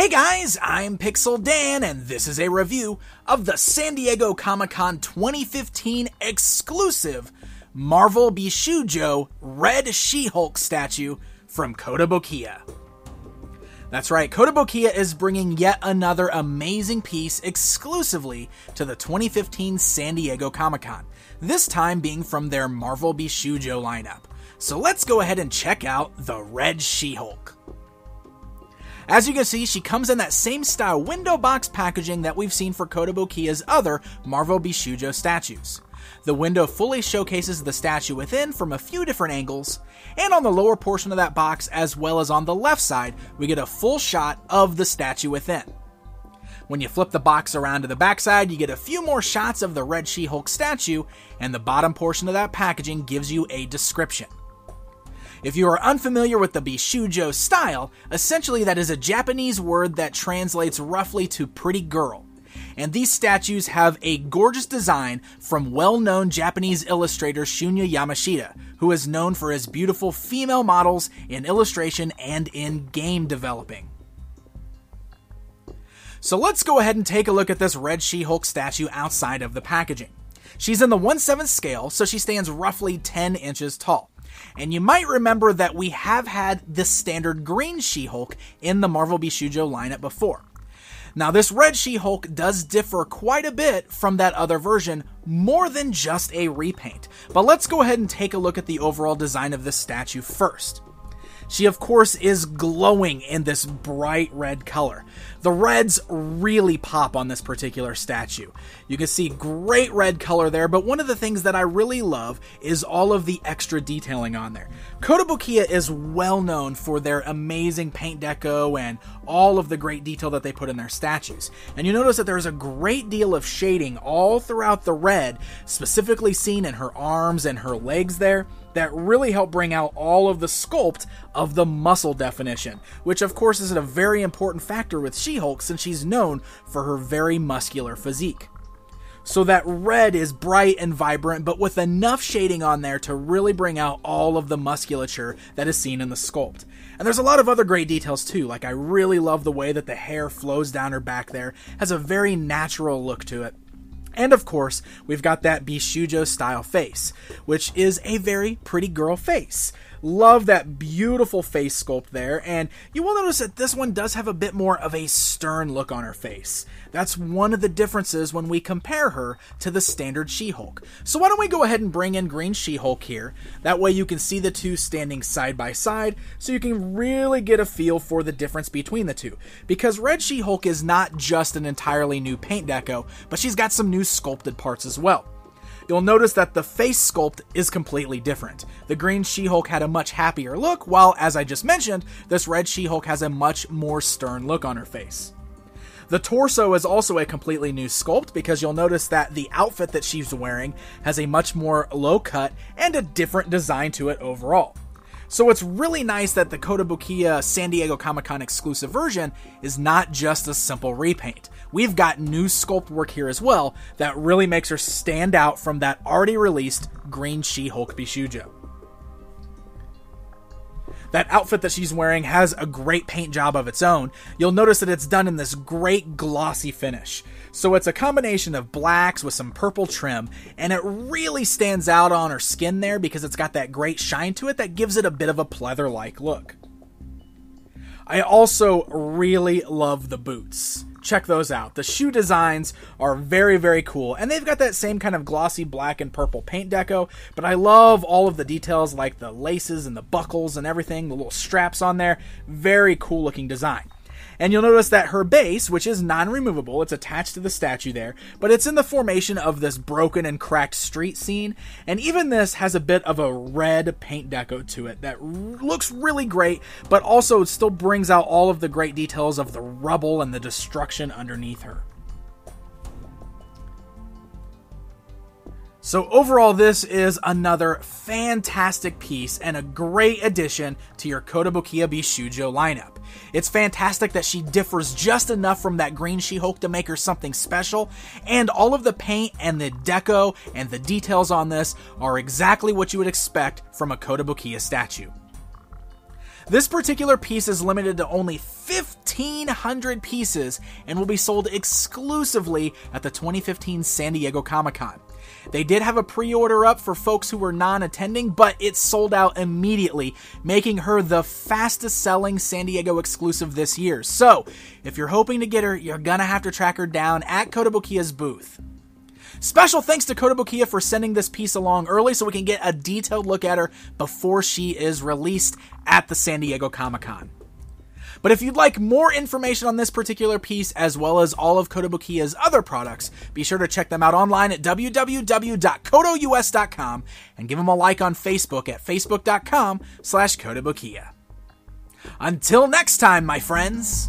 Hey guys, I'm Pixel Dan, and this is a review of the San Diego Comic-Con 2015 exclusive Marvel Bishoujo Red She-Hulk statue from Kotobukiya. That's right, Kotobukiya is bringing yet another amazing piece exclusively to the 2015 San Diego Comic-Con, this time being from their Marvel Bishoujo lineup. So let's go ahead and check out the Red She-Hulk. As you can see, she comes in that same style window box packaging that we've seen for Kotobukiya's other Marvel Bishoujo statues. The window fully showcases the statue within from a few different angles, and on the lower portion of that box, as well as on the left side, we get a full shot of the statue within. When you flip the box around to the backside, you get a few more shots of the Red She-Hulk statue, and the bottom portion of that packaging gives you a description. If you are unfamiliar with the Bishoujo style, essentially that is a Japanese word that translates roughly to pretty girl. And these statues have a gorgeous design from well-known Japanese illustrator Shunya Yamashita, who is known for his beautiful female models in illustration and in game developing. So let's go ahead and take a look at this Red She-Hulk statue outside of the packaging. She's in the 1/7 scale, so she stands roughly 10 inches tall. And you might remember that we have had this standard green She-Hulk in the Marvel Bishoujo lineup before. Now this Red She-Hulk does differ quite a bit from that other version, more than just a repaint. But let's go ahead and take a look at the overall design of this statue first. She of course is glowing in this bright red color. The reds really pop on this particular statue. You can see great red color there, but one of the things that I really love is all of the extra detailing on there. Kotobukiya is well known for their amazing paint deco and all of the great detail that they put in their statues. And you notice that there's a great deal of shading all throughout the red, specifically seen in her arms and her legs there, that really help bring out all of the sculpt of the muscle definition, which of course is a very important factor with She-Hulk since she's known for her very muscular physique. So that red is bright and vibrant, but with enough shading on there to really bring out all of the musculature that is seen in the sculpt. And there's a lot of other great details too, like I really love the way that the hair flows down her back there, has a very natural look to it. And of course, we've got that Bishoujo style face, which is a very pretty girl face. Love that beautiful face sculpt there, and you will notice that this one does have a bit more of a stern look on her face. That's one of the differences when we compare her to the standard She-Hulk. So why don't we go ahead and bring in green She-Hulk here, that way you can see the two standing side by side, so you can really get a feel for the difference between the two. Because Red She-Hulk is not just an entirely new paint deco, but she's got some new sculpted parts as well. You'll notice that the face sculpt is completely different. The green She-Hulk had a much happier look, while, as I just mentioned, this Red She-Hulk has a much more stern look on her face. The torso is also a completely new sculpt because you'll notice that the outfit that she's wearing has a much more low cut and a different design to it overall. So it's really nice that the Kotobukiya San Diego Comic-Con exclusive version is not just a simple repaint. We've got new sculpt work here as well that really makes her stand out from that already released green She-Hulk Bishoujo. That outfit that she's wearing has a great paint job of its own. You'll notice that it's done in this great glossy finish. So it's a combination of blacks with some purple trim, and it really stands out on her skin there because it's got that great shine to it that gives it a bit of a pleather-like look. I also really love the boots. Check those out. The shoe designs are very, very cool, and they've got that same kind of glossy black and purple paint deco, but I love all of the details like the laces and the buckles and everything, the little straps on there. Very cool looking design. And you'll notice that her base, which is non-removable, it's attached to the statue there, but it's in the formation of this broken and cracked street scene, and even this has a bit of a red paint deco to it that looks really great, but also still brings out all of the great details of the rubble and the destruction underneath her. So overall, this is another fantastic piece and a great addition to your Kotobukiya Bishoujo lineup. It's fantastic that she differs just enough from that green She-Hulk to make her something special, and all of the paint and the deco and the details on this are exactly what you would expect from a Kotobukiya statue. This particular piece is limited to only 1,500 pieces and will be sold exclusively at the 2015 San Diego Comic-Con. They did have a pre-order up for folks who were non-attending, but it sold out immediately, making her the fastest-selling San Diego exclusive this year. So, if you're hoping to get her, you're gonna have to track her down at Kotobukiya's booth. Special thanks to Kotobukiya for sending this piece along early so we can get a detailed look at her before she is released at the San Diego Comic-Con. But if you'd like more information on this particular piece, as well as all of Kotobukiya's other products, be sure to check them out online at www.kotous.com and give them a like on Facebook at facebook.com/Kotobukiya. Until next time, my friends!